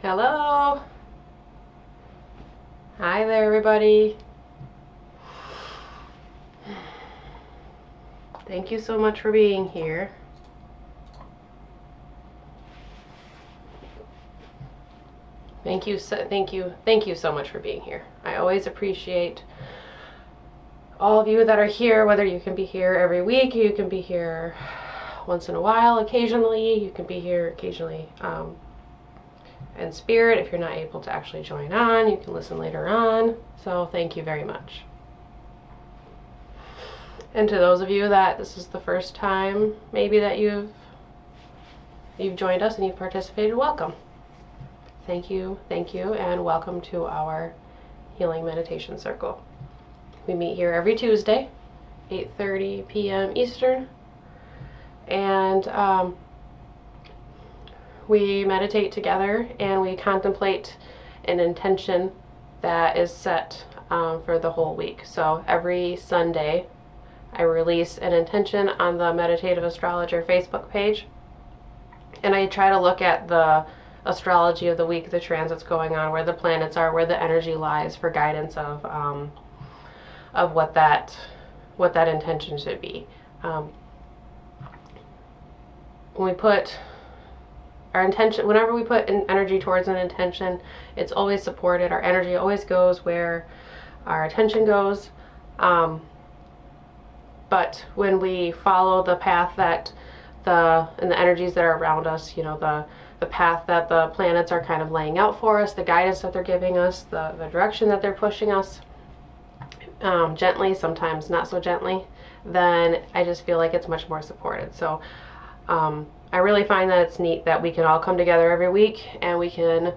Hello. Hi there, everybody. Thank you so much for being here. Thank you so much for being here. I always appreciate all of you that are here, whether you can be here every week, you can be here once in a while, occasionally, you can be here occasionally in spirit. If you're not able to actually join on, you can listen later on. So thank you very much. And to those of you that this is the first time maybe that you've joined us and you've participated, welcome. Thank you, and welcome to our Healing Meditation Circle. We meet here every Tuesday, 8:30 p.m. Eastern, and we meditate together and we contemplate an intention that is set for the whole week. So every Sunday I release an intention on the Meditative Astrologer Facebook page, and I try to look at the astrology of the week, the transits going on, where the planets are, where the energy lies, for guidance of what that intention should be. When we put our intention, whenever we put an energy towards an intention, it's always supported. Our energy always goes where our attention goes. But when we follow the path that and the energies that are around us, you know, the path that the planets are kind of laying out for us, the guidance that they're giving us, the direction that they're pushing us, gently, sometimes not so gently, then I just feel like it's much more supported. So I really find that it's neat that we can all come together every week and we can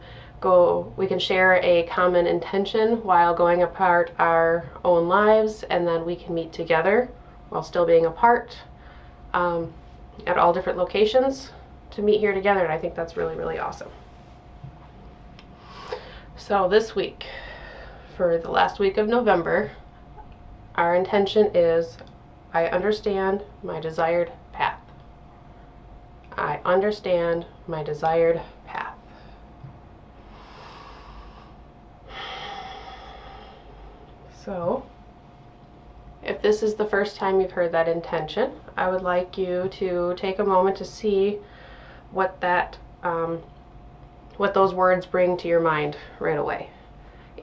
share a common intention while going apart our own lives, and then we can meet together while still being apart at all different locations to meet here together, and I think that's really, really awesome. So this week, for the last week of November, our intention is, I understand my desired path. I understand my desired path. So, if this is the first time you've heard that intention, I would like you to take a moment to see what those words bring to your mind right away.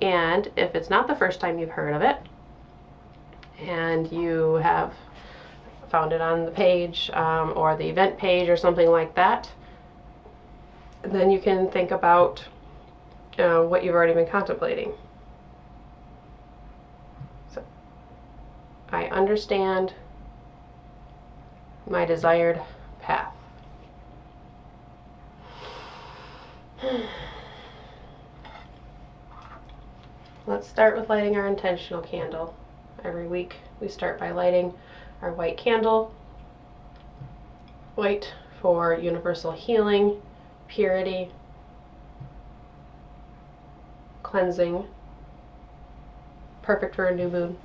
And if it's not the first time you've heard of it, and you have found it on the page or the event page or something like that, then you can think about what you've already been contemplating. So, I understand my desired path. Let's start with lighting our intentional candle. Every week we start by lighting our white candle. White for universal healing, purity, cleansing, perfect for a new moon.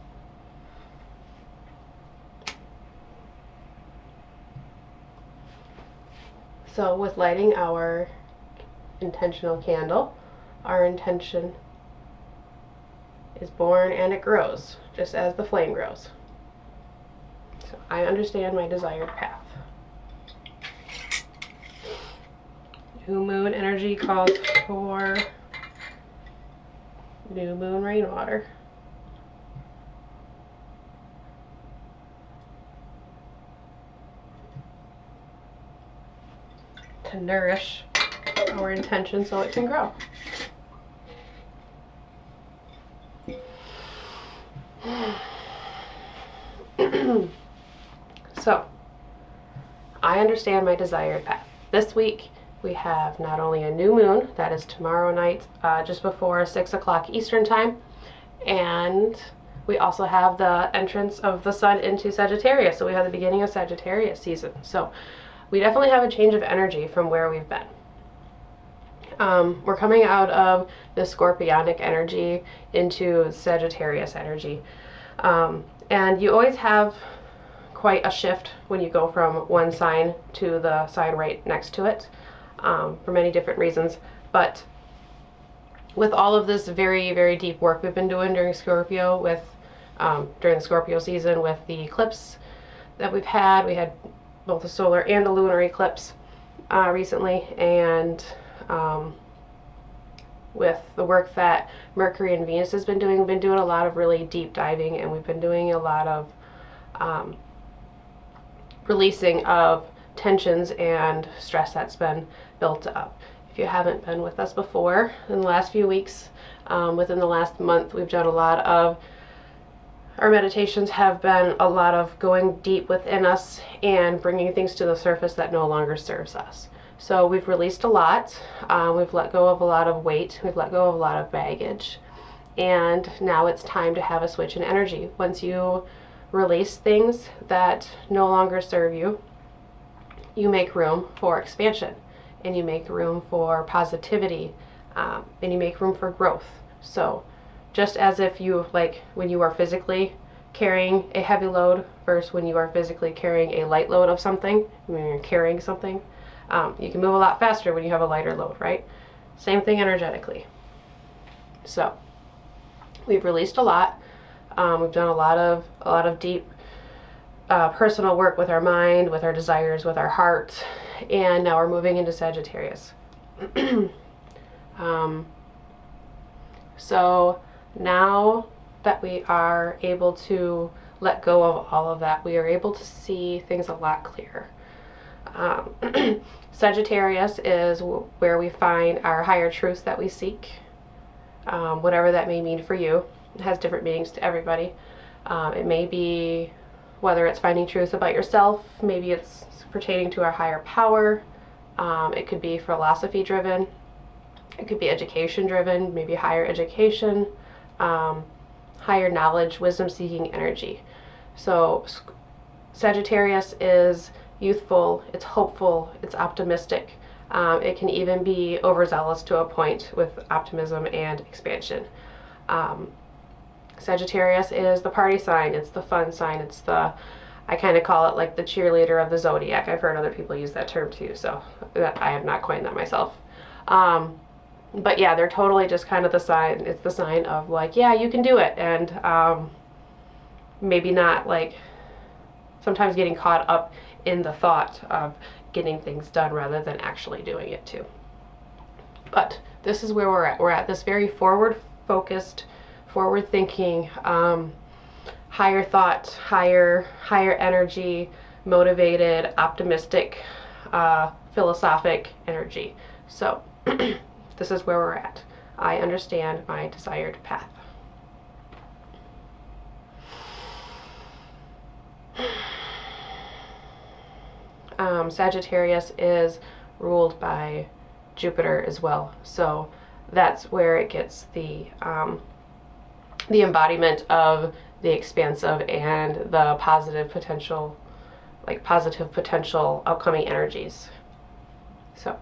So with lighting our intentional candle, our intention is born and it grows, just as the flame grows. So I understand my desired path. New moon energy calls for new moon rainwater. To nourish our intention so it can grow. So, I understand my desired path. This week we have not only a new moon, that is tomorrow night, just before 6 o'clock Eastern time, and we also have the entrance of the sun into Sagittarius, so we have the beginning of Sagittarius season. So we definitely have a change of energy from where we've been. We're coming out of the Scorpionic energy into Sagittarius energy. And you always have quite a shift when you go from one sign to the sign right next to it, for many different reasons. But with all of this very, very deep work we've been doing during Scorpio during the Scorpio season with the eclipse that we had both a solar and a lunar eclipse recently, and with the work that Mercury and Venus has been doing, we've been doing a lot of really deep diving, and we've been doing a lot of releasing of tensions and stress that's been built up. If you haven't been with us before in the last few weeks, within the last month, we've done a lot of, our meditations have been a lot of going deep within us and bringing things to the surface that no longer serves us. So we've released a lot, we've let go of a lot of weight, we've let go of a lot of baggage, and now it's time to have a switch in energy. Once you release things that no longer serve you, you make room for expansion, and you make room for positivity, and you make room for growth. So just as if you, like when you are physically carrying a heavy load versus when you are physically carrying a light load of something, when you're carrying something, you can move a lot faster when you have a lighter load, right? Same thing energetically. So we've released a lot. We've done a lot of deep personal work with our mind, with our desires, with our heart, and now we're moving into Sagittarius. So now that we are able to let go of all of that, we are able to see things a lot clearer. Sagittarius is where we find our higher truths that we seek, whatever that may mean for you. It has different meanings to everybody. It may be whether it's finding truth about yourself, maybe it's pertaining to our higher power, it could be philosophy driven, it could be education driven, maybe higher education, higher knowledge, wisdom seeking energy. So Sagittarius is youthful, it's hopeful, it's optimistic. It can even be overzealous to a point with optimism and expansion. Sagittarius is the party sign, it's the fun sign, it's the, I kind of call it like the cheerleader of the zodiac. I've heard other people use that term too, so I have not coined that myself. But yeah, they're totally just kind of the sign, it's the sign of like, yeah, you can do it, and maybe not like sometimes getting caught up in the thought of getting things done rather than actually doing it too. But this is where we're at. We're at this very forward focused, forward thinking, higher thought, higher energy, motivated, optimistic, philosophic energy. So this is where we're at. I understand my desired path. Sagittarius is ruled by Jupiter as well, so that's where it gets the embodiment of the expansive and the positive potential upcoming energies. So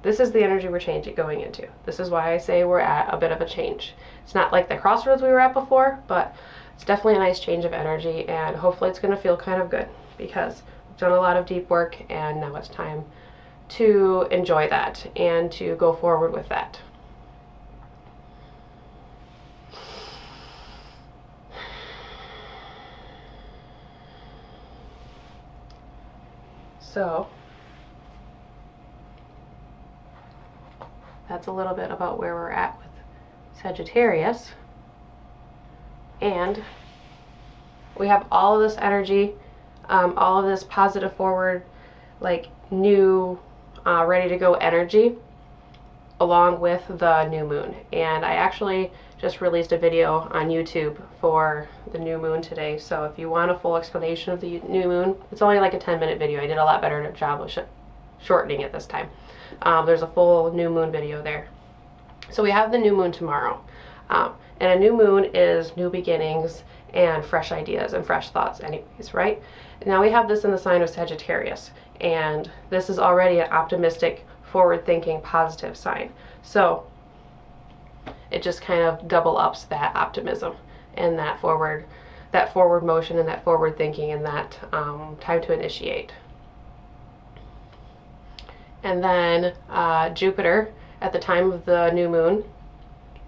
this is the energy we're going into. This is why I say we're at a bit of a change. It's not like the crossroads we were at before, but it's definitely a nice change of energy, and hopefully it's going to feel kind of good because we've done a lot of deep work, and now it's time to enjoy that and to go forward with that. So that's a little bit about where we're at with Sagittarius. And we have all of this energy, all of this positive forward, like new, ready to go energy, along with the new moon. And I actually just released a video on YouTube for the new moon today, so if you want a full explanation of the new moon, it's only like a 10-minute video. I did a lot better job of shortening it this time. There's a full new moon video there. So we have the new moon tomorrow, and a new moon is new beginnings and fresh ideas and fresh thoughts anyways, right? Now we have this in the sign of Sagittarius, and this is already an optimistic, forward-thinking, positive sign. So it just kind of double ups that optimism and that forward motion and that forward thinking and that time to initiate. And then Jupiter, at the time of the new moon,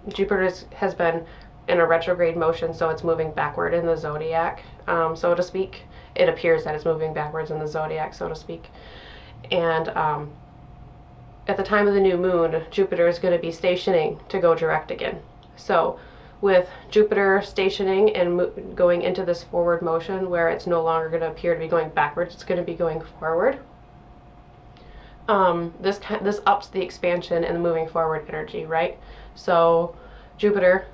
Jupiter has been in a retrograde motion, so it's moving backward in the zodiac, so to speak. It appears that it's moving backwards in the zodiac, so to speak. And at the time of the new moon, Jupiter is going to be stationing to go direct again. So with Jupiter stationing and going into this forward motion where it's no longer going to appear to be going backwards, it's going to be going forward. This ups the expansion and the moving forward energy, right? So Jupiter,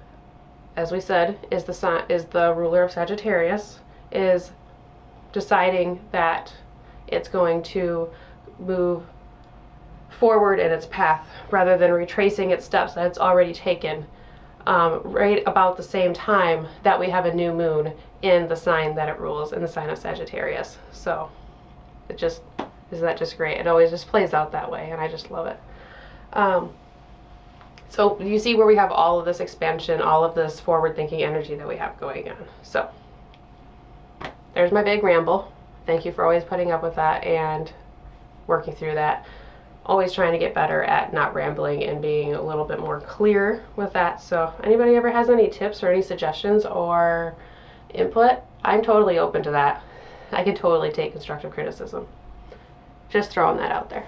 as we said, is the ruler of Sagittarius, is deciding that it's going to move forward in its path rather than retracing its steps that it's already taken, right about the same time that we have a new moon in the sign that it rules, in the sign of Sagittarius. So isn't that just great? It always just plays out that way, and I just love it. So you see where we have all of this expansion, all of this forward-thinking energy that we have going on. So there's my big ramble. Thank you for always putting up with that and working through that. Always trying to get better at not rambling and being a little bit more clear with that. So anybody ever has any tips or any suggestions or input, I'm totally open to that. I can totally take constructive criticism. Just throwing that out there.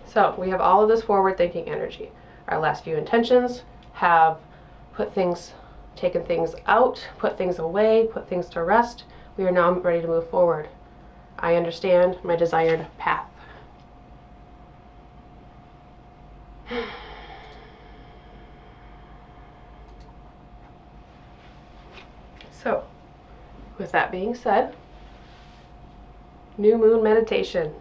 So we have all of this forward-thinking energy. Our last few intentions have taken things out, put things away, put things to rest. We are now ready to move forward. I understand my desired path. So, with that being said, new moon meditation.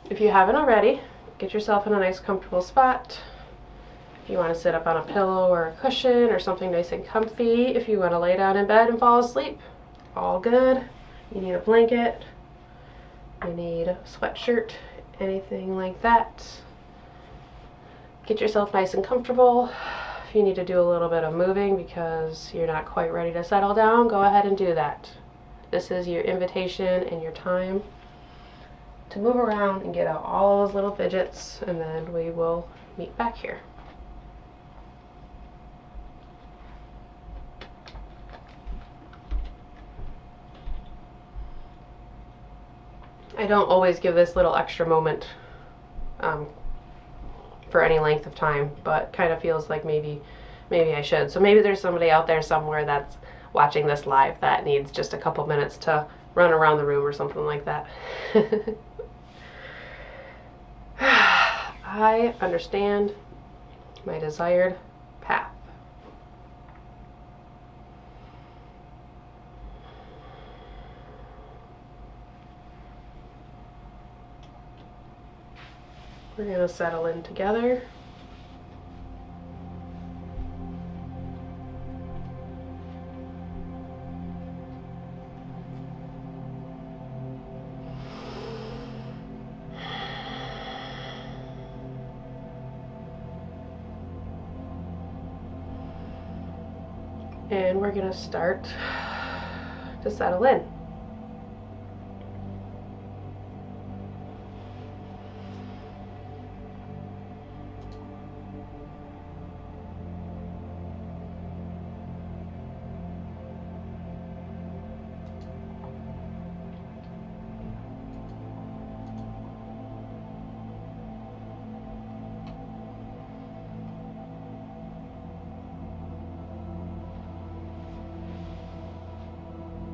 If you haven't already, get yourself in a nice comfortable spot. If you want to sit up on a pillow or a cushion or something nice and comfy, if you want to lay down in bed and fall asleep, all good. You need a blanket, you need a sweatshirt, anything like that. Get yourself nice and comfortable. If you need to do a little bit of moving because you're not quite ready to settle down, go ahead and do that. This is your invitation and your time to move around and get out all those little fidgets, and then we will meet back here. I don't always give this little extra moment for any length of time, but kind of feels like maybe I should. So maybe there's somebody out there somewhere that's watching this live that needs just a couple minutes to run around the room or something like that. I understand my desired path. We're going to settle in together. And we're going to start to settle in.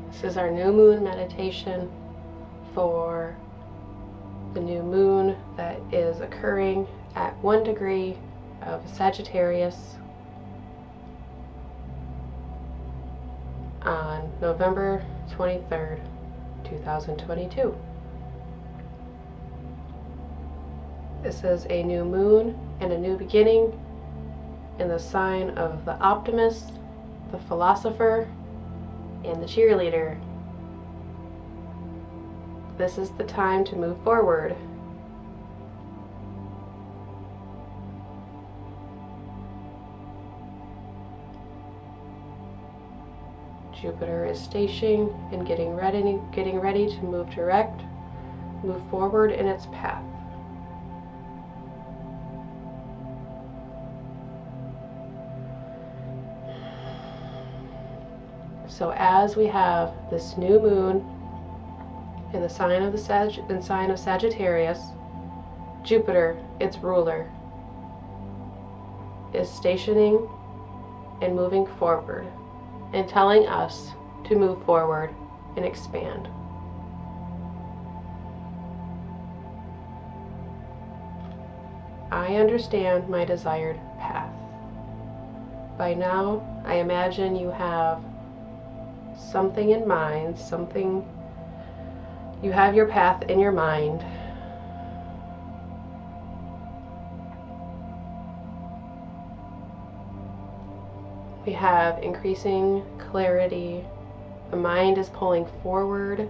This is our new moon meditation for the new moon that is occurring at 1 degree of Sagittarius on November 23rd, 2022. This is a new moon and a new beginning in the sign of the optimist, the philosopher, and the cheerleader. This is the time to move forward. Jupiter is stationing and getting ready to move direct, move forward in its path. So as we have this new moon in the sign of Sagittarius, Jupiter, its ruler, is stationing and moving forward and telling us to move forward and expand. I understand my desired path. By now, I imagine you have something in mind, you have your path in your mind. We have increasing clarity. The mind is pulling forward in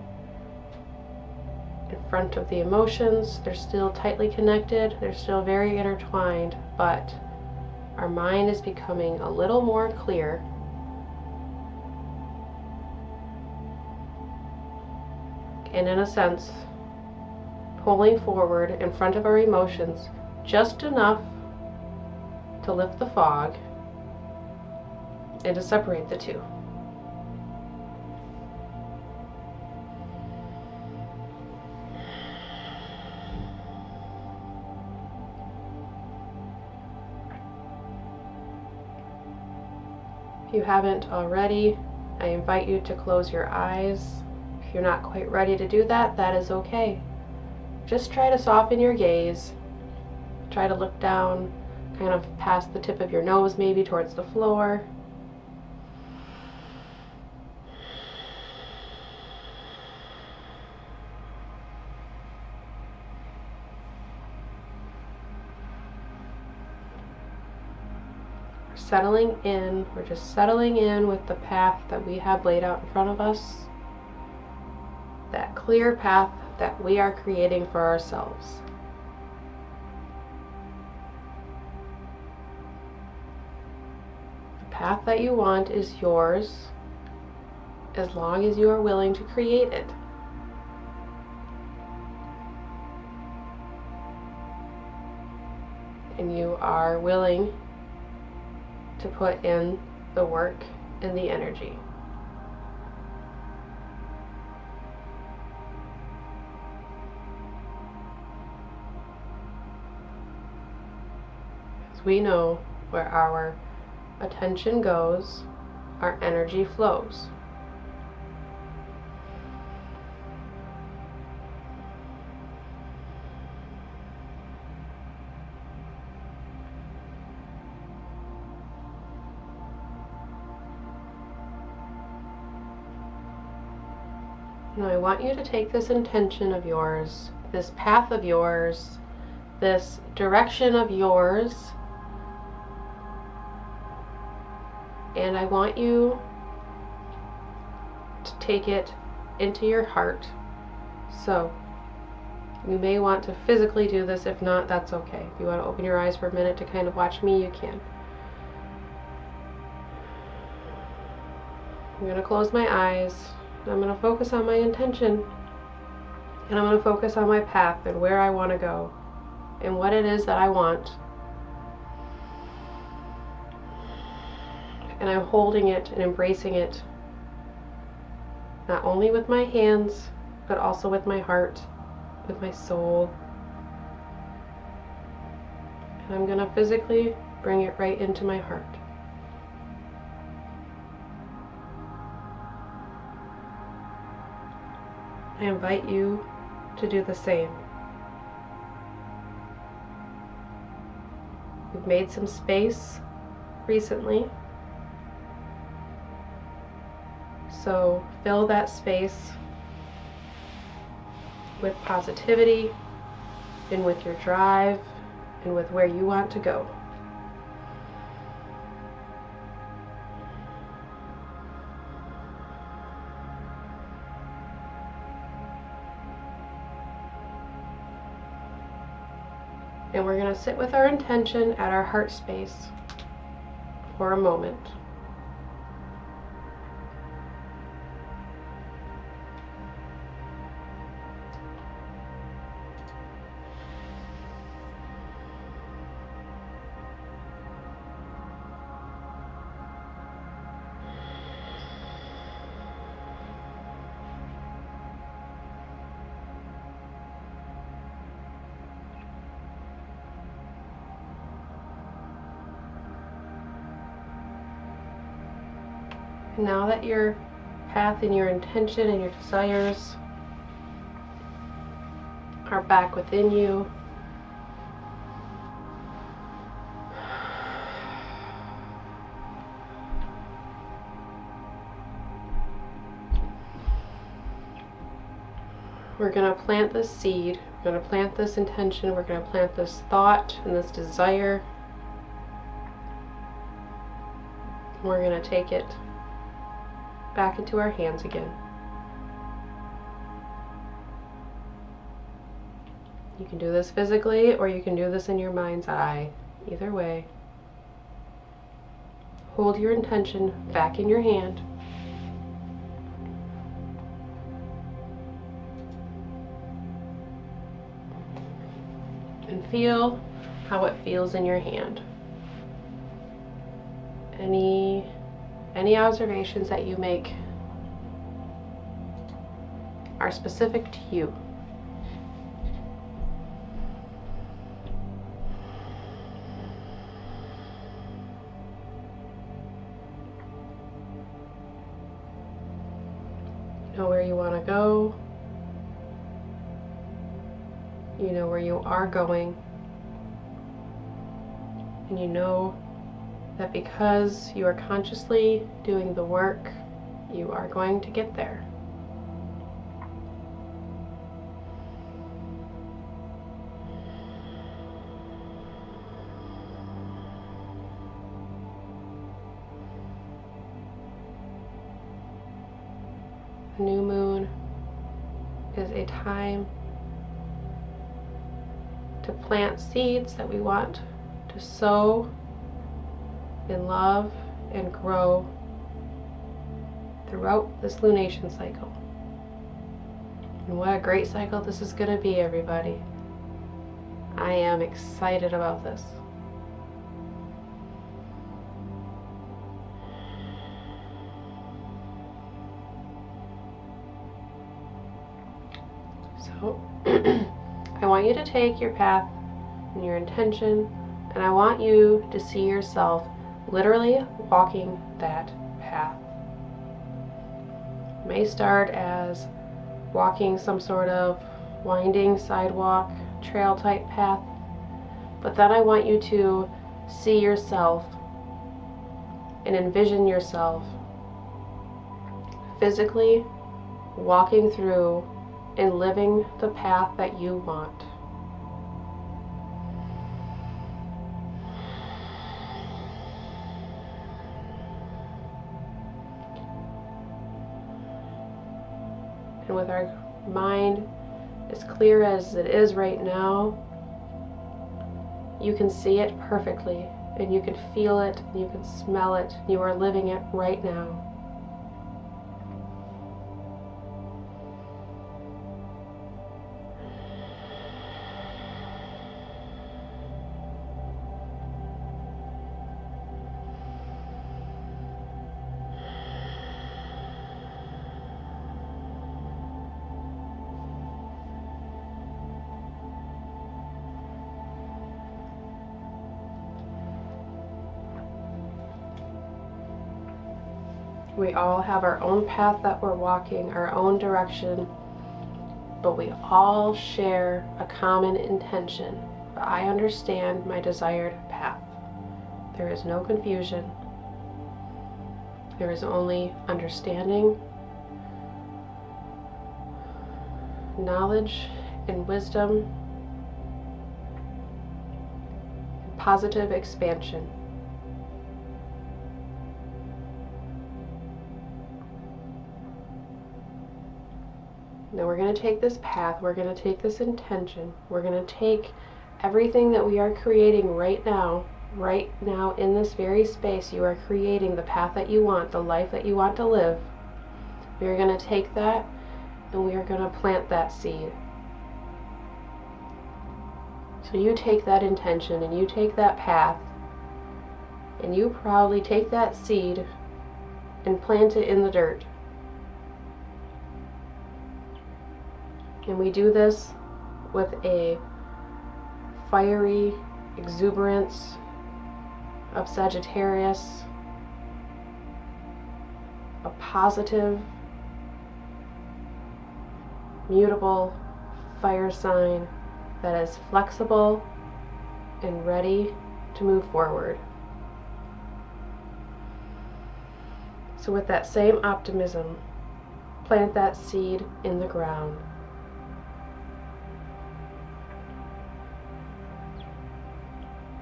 front of the emotions. They're still tightly connected. They're still very intertwined, but our mind is becoming a little more clear. And in a sense, pulling forward in front of our emotions just enough to lift the fog and to separate the two. If you haven't already, I invite you to close your eyes. If you're not quite ready to do that, that is okay. Just try to soften your gaze. Try to look down, kind of past the tip of your nose, maybe towards the floor. Settling in, we're just settling in with the path that we have laid out in front of us, that clear path that we are creating for ourselves. The path that you want is yours, as long as you are willing to create it. And you are willing to put in the work and the energy. As we know, where our attention goes, our energy flows. Now I want you to take this intention of yours, this path of yours, this direction of yours, and I want you to take it into your heart. So you may want to physically do this. If not, that's okay. If you want to open your eyes for a minute to kind of watch me, you can. I'm going to close my eyes. I'm going to focus on my intention, and I'm going to focus on my path and where I want to go and what it is that I want. And I'm holding it and embracing it, not only with my hands, but also with my heart, with my soul. And I'm going to physically bring it right into my heart. I invite you to do the same. We've made some space recently, so fill that space with positivity and with your drive and with where you want to go. And we're going to sit with our intention at our heart space for a moment. Now that your path and your intention and your desires are back within you, we're going to plant this seed, we're going to plant this intention, we're going to plant this thought and this desire. We're going to take it back into our hands again. You can do this physically or you can do this in your mind's eye. Either way. Hold your intention back in your hand. And feel how it feels in your hand. Any observations that you make are specific to you. You know where you want to go. You know where you are going. And you know that because you are consciously doing the work, you are going to get there. New moon is a time to plant seeds that we want to sow in love and grow throughout this lunation cycle. And what a great cycle this is going to be, everybody. I am excited about this. So I want you to take your path and your intention, and I want you to see yourself literally walking that path. It may start as walking some sort of winding sidewalk, trail type path, but then I want you to see yourself and envision yourself physically walking through and living the path that you want. And with our mind as clear as it is right now, you can see it perfectly, and you can feel it, and you can smell it. You are living it right now. We all have our own path that we're walking, our own direction, but we all share a common intention. I understand my desired path. There is no confusion. There is only understanding, knowledge, and wisdom, and positive expansion. Now we're going to take this path, we're going to take this intention, we're going to take everything that we are creating right now in this very space. You are creating the path that you want, the life that you want to live. We are going to take that and we are going to plant that seed. So you take that intention and you take that path and you proudly take that seed and plant it in the dirt. And we do this with a fiery exuberance of Sagittarius, positive, mutable fire sign that is flexible and ready to move forward. So with that same optimism, plant that seed in the ground.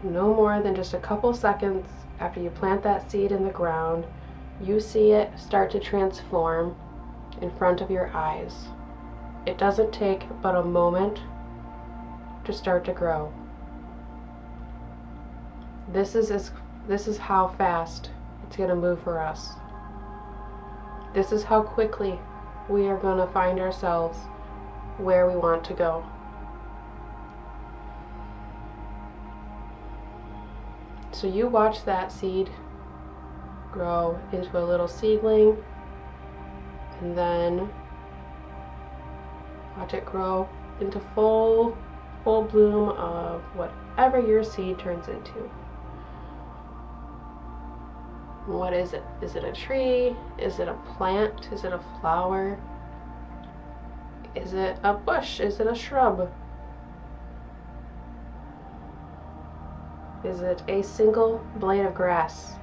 No more than just a couple seconds after you plant that seed in the ground, you see it start to transform in front of your eyes. It doesn't take but a moment to start to grow. This is how fast it's going to move for us. This is how quickly we are going to find ourselves where we want to go. So you watch that seed grow into a little seedling, and then watch it grow into full bloom of whatever your seed turns into. What is it? Is it a tree? Is it a plant? Is it a flower? Is it a bush? Is it a shrub? Is it a single blade of grass?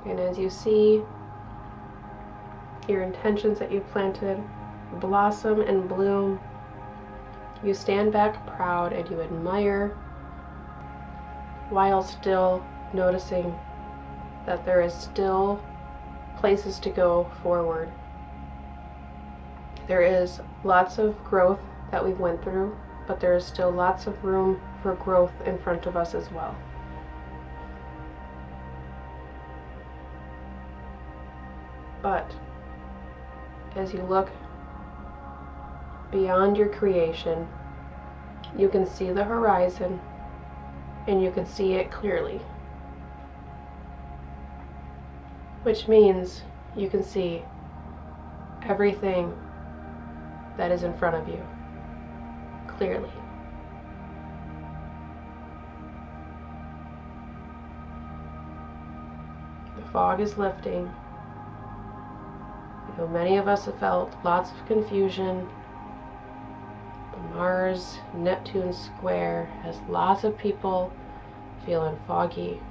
And as you see your intentions that you planted blossom and bloom, you stand back proud and you admire, while still noticing that there is still places to go forward. There is lots of growth that we went through, but there is still lots of room for growth in front of us as well. But as you look beyond your creation, you can see the horizon and you can see it clearly. Which means you can see everything that is in front of you clearly. The fog is lifting. Many of us have felt lots of confusion. The Mars-Neptune square has lots of people feeling foggy,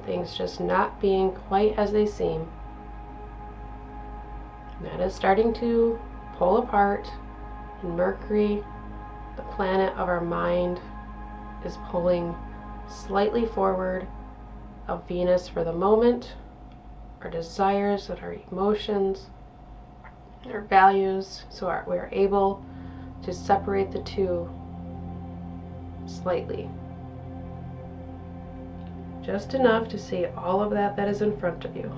things just not being quite as they seem. And that is starting to pull apart, and Mercury, the planet of our mind, is pulling slightly forward of Venus for the moment. Our desires and our emotions, our values, so we're able to separate the two slightly. Just enough to see all of that is in front of you.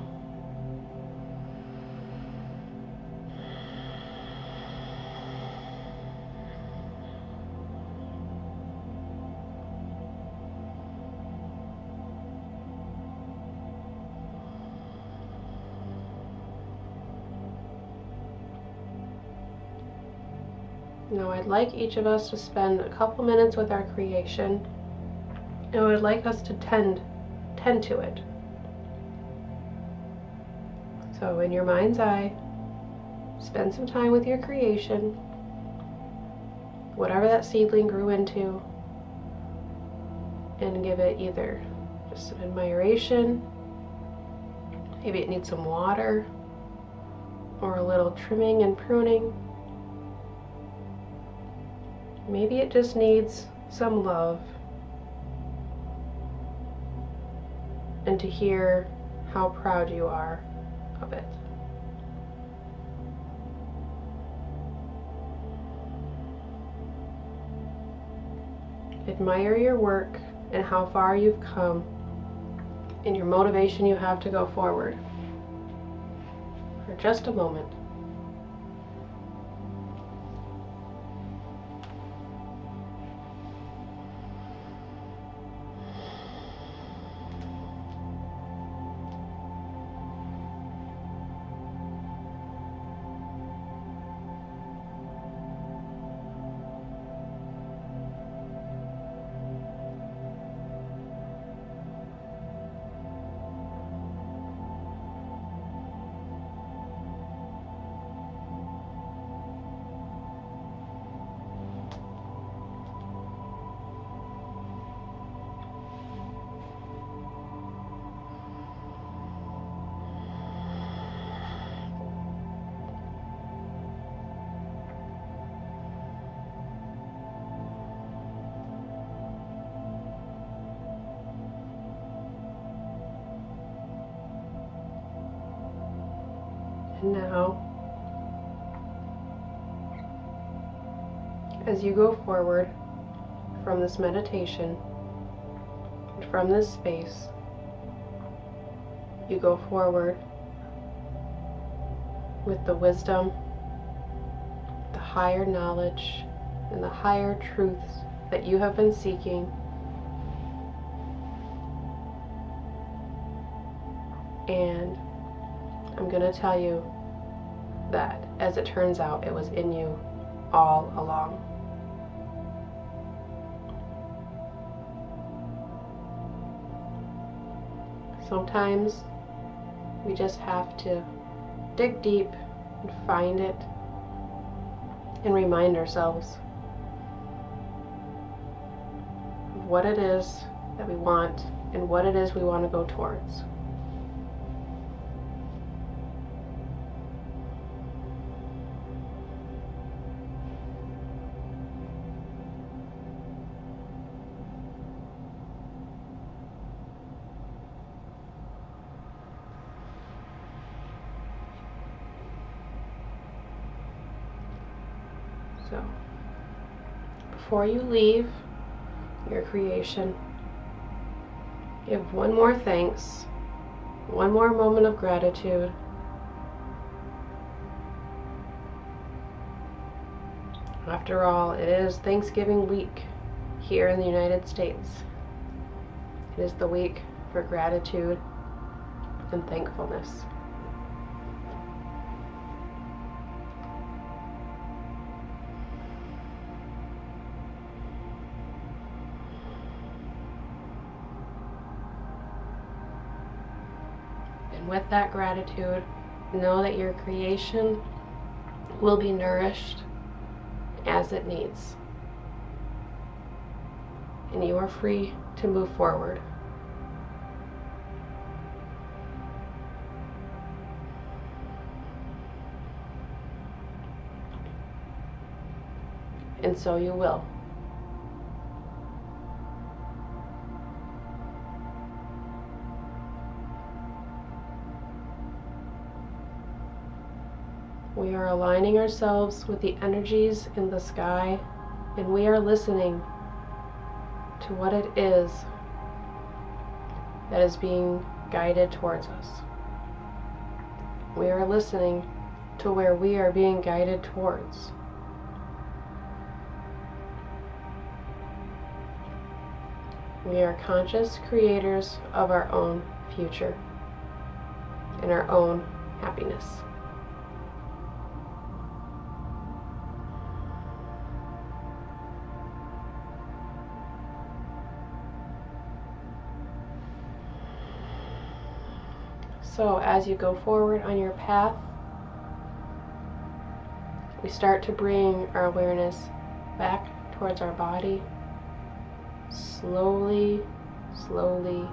Now I'd like each of us to spend a couple minutes with our creation, and I would like us to tend to it. So in your mind's eye, spend some time with your creation, whatever that seedling grew into, and give it either just some admiration, maybe it needs some water, or a little trimming and pruning. Maybe it just needs some love, and to hear how proud you are of it. Admire your work and how far you've come, and your motivation you have to go forward. For just a moment. And now, as you go forward from this meditation, and from this space, you go forward with the wisdom, the higher knowledge, and the higher truths that you have been seeking. And I'm going to tell you that, as it turns out, it was in you all along. Sometimes we just have to dig deep and find it and remind ourselves of what it is that we want and what it is we want to go towards. So, before you leave your creation, give one more thanks, one more moment of gratitude. After all, it is Thanksgiving week here in the United States. It is the week for gratitude and thankfulness. And with that gratitude, know that your creation will be nourished as it needs. And you are free to move forward. And so you will. We are aligning ourselves with the energies in the sky, and we are listening to what it is that is being guided towards us. We are listening to where we are being guided towards. We are conscious creators of our own future and our own happiness. So as you go forward on your path, we start to bring our awareness back towards our body, slowly, slowly.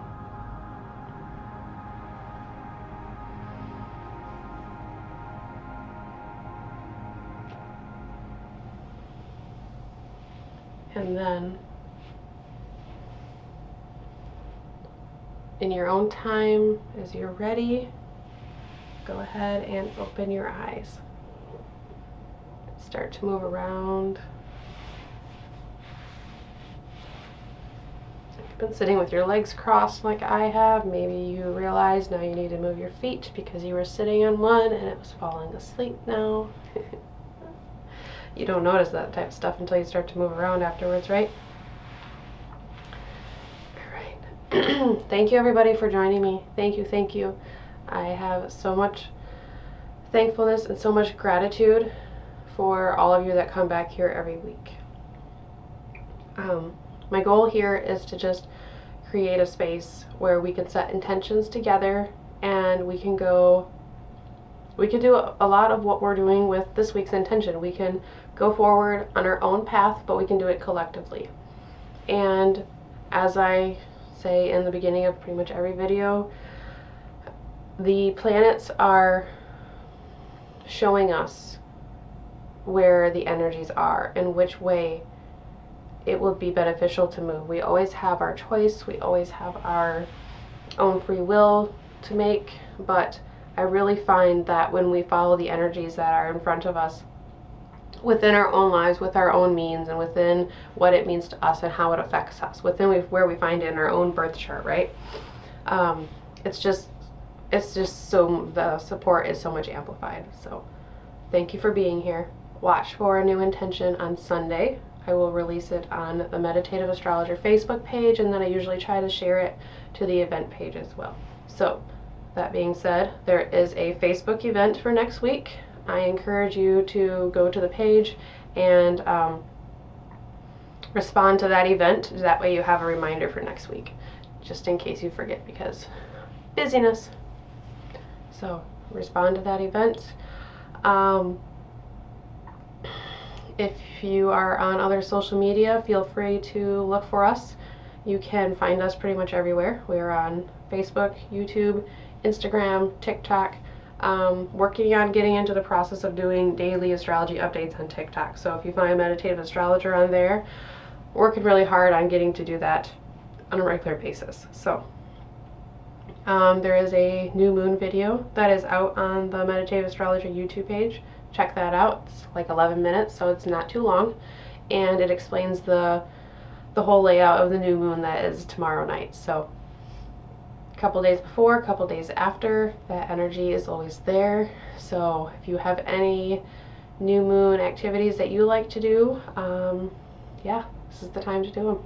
And then, in your own time, as you're ready, go ahead and open your eyes. Start to move around. If you've been sitting with your legs crossed like I have, maybe you realize now you need to move your feet because you were sitting on one and it was falling asleep now. You don't notice that type of stuff until you start to move around afterwards, right? Thank you everybody for joining me. Thank you, thank you. I have so much thankfulness and so much gratitude for all of you that come back here every week. My goal here is to just create a space where we can set intentions together and we can do a lot of what we're doing with this week's intention. We can go forward on our own path, but we can do it collectively. And as I say in the beginning of pretty much every video, the planets are showing us where the energies are and which way it will be beneficial to move. We always have our choice, we always have our own free will to make, but I really find that when we follow the energies that are in front of us within our own lives, with our own means, and within what it means to us and how it affects us, within where we find it in our own birth chart, right? It's just so, the support is so much amplified. So thank you for being here. Watch for a new intention on Sunday. I will release it on the Meditative Astrologer Facebook page, and then I usually try to share it to the event page as well. So that being said, there is a Facebook event for next week. I encourage you to go to the page and respond to that event. That way you have a reminder for next week, just in case you forget, because busyness. So respond to that event. If you are on other social media, feel free to look for us. You can find us pretty much everywhere. We are on Facebook, YouTube, Instagram, TikTok. Working on getting into the process of doing daily astrology updates on TikTok. So if you find a Meditative Astrologer on there, working really hard on getting to do that on a regular basis. So there is a new moon video that is out on the Meditative Astrologer YouTube page. Check that out. It's like 11 minutes, so it's not too long, and it explains the whole layout of the new moon that is tomorrow night. So a couple days before, a couple days after, that energy is always there. So if you have any new moon activities that you like to do, yeah, this is the time to do them.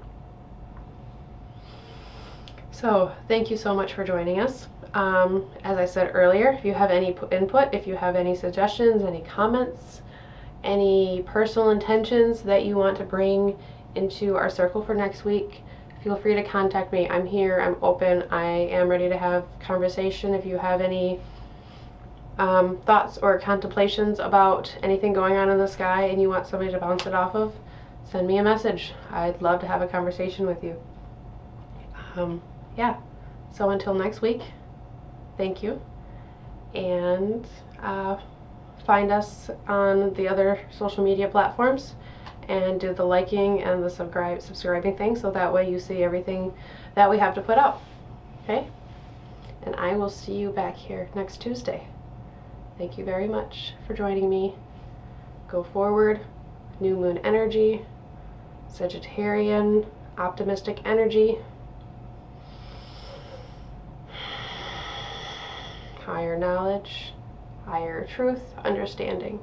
So thank you so much for joining us. As I said earlier, if you have any input, if you have any suggestions, any comments, any personal intentions that you want to bring into our circle for next week, feel free to contact me. I'm here, I'm open, I am ready to have conversation. If you have any thoughts or contemplations about anything going on in the sky and you want somebody to bounce it off of, send me a message. I'd love to have a conversation with you. Yeah, so until next week, thank you, and find us on the other social media platforms and do the liking and the subscribing thing, so that way you see everything that we have to put out. Okay? And I will see you back here next Tuesday. Thank you very much for joining me. Go forward. New moon energy, Sagittarian, optimistic energy, higher knowledge, higher truth, understanding.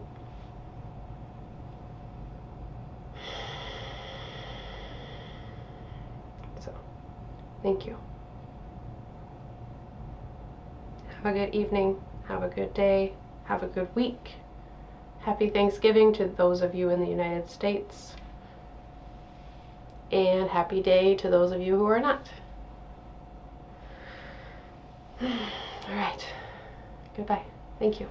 So, thank you. Have a good evening, have a good day, have a good week. Happy Thanksgiving to those of you in the United States. And happy day to those of you who are not. All right. Goodbye. Thank you.